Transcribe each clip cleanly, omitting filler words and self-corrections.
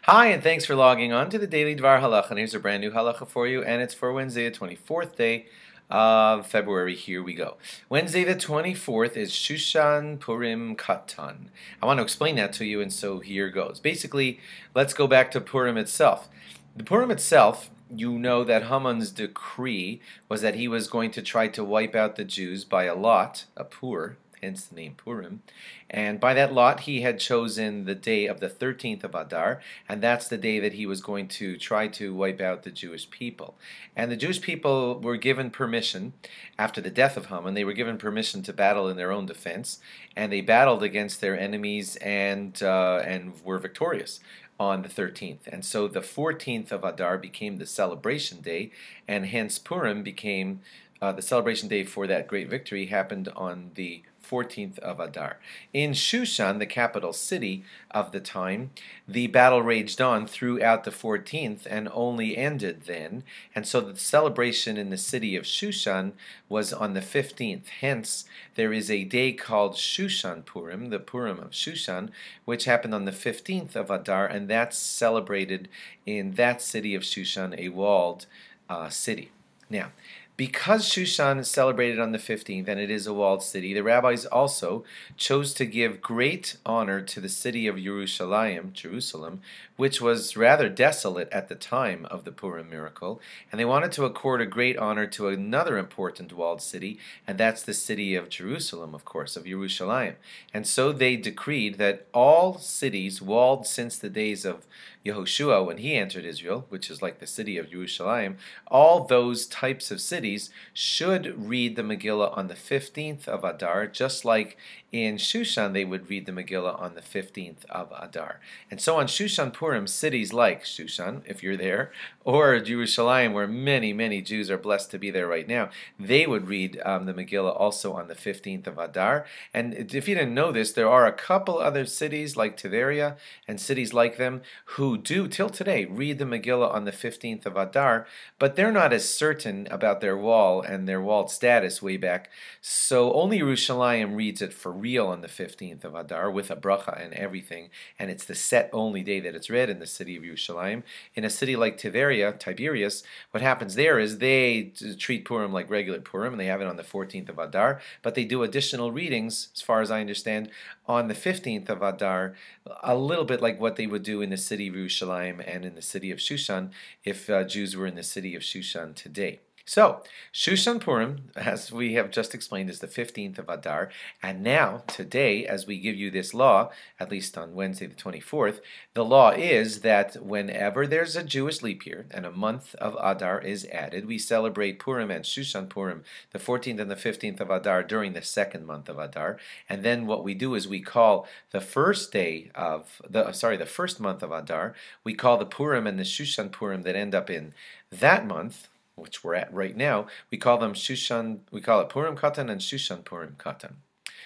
Hi, and thanks for logging on to the Daily DVAR Halacha. And here's a brand new Halacha for you, and it's for Wednesday, the 24th day of February. Here we go. Wednesday, the 24th is Shushan, Purim, Katan. I want to explain that to you, and so here goes. Basically, let's go back to Purim itself. The Purim itself, you know that Haman's decree was that he was going to try to wipe out the Jews by a lot, a pur, hence the name Purim. And by that lot, he had chosen the day of the 13th of Adar, and that's the day that he was going to try to wipe out the Jewish people. And the Jewish people were given permission, after the death of Haman, they were given permission to battle in their own defense, and they battled against their enemies and were victorious on the 13th. And so the 14th of Adar became the celebration day, and hence Purim became the celebration day for that great victory happened on the 14th of Adar. In Shushan, the capital city of the time, the battle raged on throughout the 14th and only ended then. And so the celebration in the city of Shushan was on the 15th. Hence, there is a day called Shushan Purim, the Purim of Shushan, which happened on the 15th of Adar, and that's celebrated in that city of Shushan, a walled city. Now, because Shushan is celebrated on the 15th and it is a walled city, the rabbis also chose to give great honor to the city of Jerusalem, which was rather desolate at the time of the Purim miracle, and they wanted to accord a great honor to another important walled city, and that's the city of Jerusalem, of course, of Yerushalayim. And so they decreed that all cities walled since the days of Yehoshua when he entered Israel, which is like the city of Yerushalayim, all those types of cities should read the Megillah on the 15th of Adar, just like in Shushan they would read the Megillah on the 15th of Adar. And so on Shushan Purim, cities like Shushan, if you're there, or Yerushalayim, where many, many Jews are blessed to be there right now, they would read the Megillah also on the 15th of Adar. And if you didn't know this, there are a couple other cities like Tiberia and cities like them who do, till today, read the Megillah on the 15th of Adar, but they're not as certain about their wall and their walled status way back. So only Yerushalayim reads it for real on the 15th of Adar with a bracha and everything, and it's the set only day that it's read in the city of Yerushalayim. In a city like Tiberias, what happens there is they treat Purim like regular Purim, and they have it on the 14th of Adar, but they do additional readings, as far as I understand, on the 15th of Adar, a little bit like what they would do in the city of Yerushalayim and in the city of Shushan if Jews were in the city of Shushan today. So, Shushan Purim, as we have just explained, is the 15th of Adar, and now, today, as we give you this law, at least on Wednesday the 24th, the law is that whenever there's a Jewish leap year and a month of Adar is added, we celebrate Purim and Shushan Purim, the 14th and the 15th of Adar, during the second month of Adar, and then what we do is we call the first day of, the first month of Adar, we call the Purim and the Shushan Purim that end up in that month, which we're at right now, we call them Shushan, we call it Purim Katan and Shushan Purim Katan.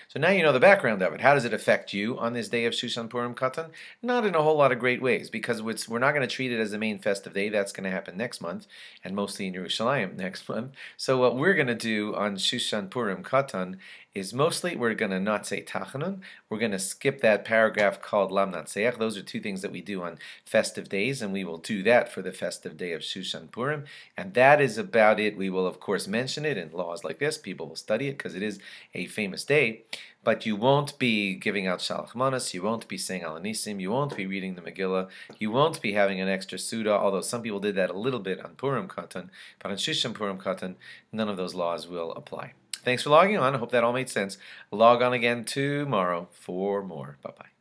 So now you know the background of it. How does it affect you on this day of Shushan Purim Katan? Not in a whole lot of great ways, because we're not going to treat it as the main festive day. That's going to happen next month, and mostly in Yerushalayim next month. So what we're going to do on Shushan Purim Katan is mostly we're going to not say Tachanun. We're going to skip that paragraph called Lam Natseach. Those are two things that we do on festive days, and we will do that for the festive day of Shushan Purim. And that is about it. We will, of course, mention it in laws like this. People will study it because it is a famous day. But you won't be giving out Shalach Manas, you won't be saying Al Anisim, you won't be reading the Megillah, you won't be having an extra Suda, although some people did that a little bit on Purim Katan, but on Shushan Purim Katan, none of those laws will apply. Thanks for logging on. I hope that all made sense. Log on again tomorrow for more. Bye-bye.